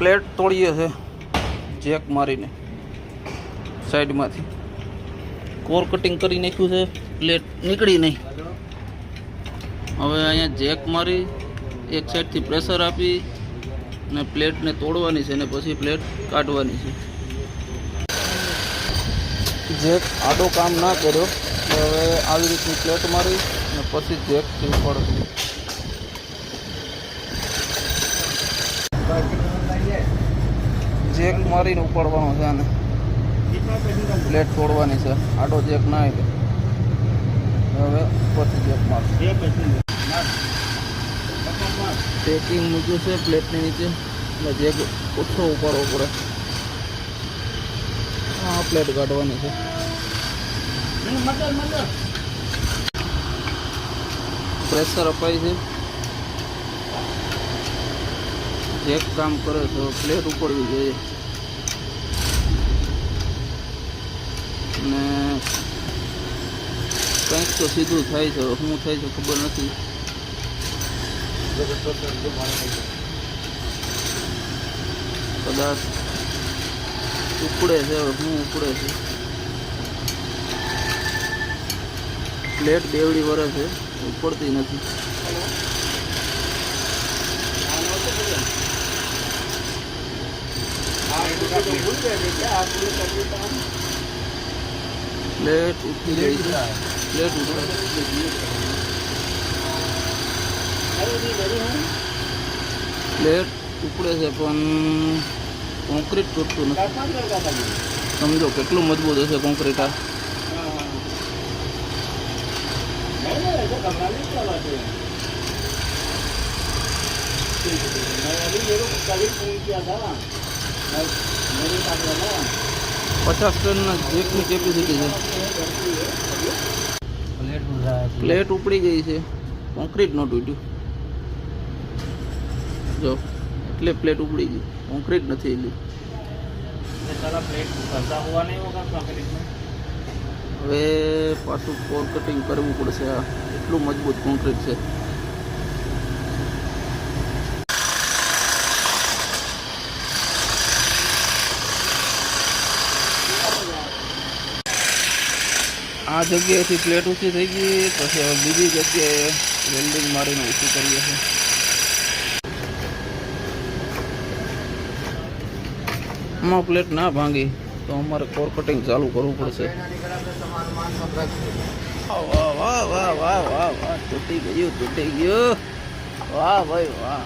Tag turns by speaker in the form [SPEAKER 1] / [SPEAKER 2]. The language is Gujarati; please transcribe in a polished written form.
[SPEAKER 1] પ્લેટ તોડીએ છે જેક મારીને સાઈડમાંથી કોર કટિંગ કરી નાખ્યું છે, પ્લેટ નીકળી નહીં. હવે અહીંયા જેક મારી એક સાઈડથી પ્રેશર આપી અને પ્લેટને તોડવાની છે અને પછી પ્લેટ કાઢવાની છે. જેક આડો કામ ના કર્યો તો હવે આવી રીતની પ્લેટ મારી અને પછી જેકથી ઉપાડશું. જેક મારીને ઉપાડવાનો છે અને પ્લેટ તોડવાની છે. આડો જેક ના આવે હવે પછી જેક મારશું. પેકિંગ મૂક્યું છે પ્લેટની નીચે એટલે જેક ઓછો ઉપાડવો પડે. આ પ્લેટ કાઢવાની છે. પ્રેશર અપાય છે, જેક કામ કરે તો પ્લેટ ઉપડવી જોઈએ ને કંઈક તો સીધું થાય છે. શું થાય છે ખબર નથી. કદાચ ઉપડે છે. શું ઉપડે છે? પ્લેટ બેવડી વરે છે, ઉપડતી નથી. પ્લેટ ઉઠી ગઈ છે. પ્લેટ ઉપડે છે પણ કોન્ક્રીટ તૂટતું નથી. સમજો કેટલું મજબૂત હશે કોન્ક્રીટ. આ પચાસ ટનના જેકની કેપેસિટી છે. પ્લેટ ઉપડી ગઈ છે, કોન્ક્રીટ ન તૂટ્યું. જો એટલે પ્લેટ ઉપડી ગઈ, કોન્ક્રીટ નથી એલી. હવે પાછું કોર કટિંગ કરવું પડશે. આ એટલું મજબૂત કોન્ક્રીટ છે. આ જગ્યાએથી પ્લેટ ઊંચી થઈ ગઈ, પછી હવે બીજી જગ્યાએ વેલ્ડિંગ મારીને ઊંચી કરીએ છીએ. આમાં પ્લેટ ના ભાંગી તો અમારે કોર કટિંગ ચાલુ કરવું પડશે. વાહ વાહ વાહ વાહ વાહ વાહ, તૂટી ગયું. વાહ ભાઈ વાહ.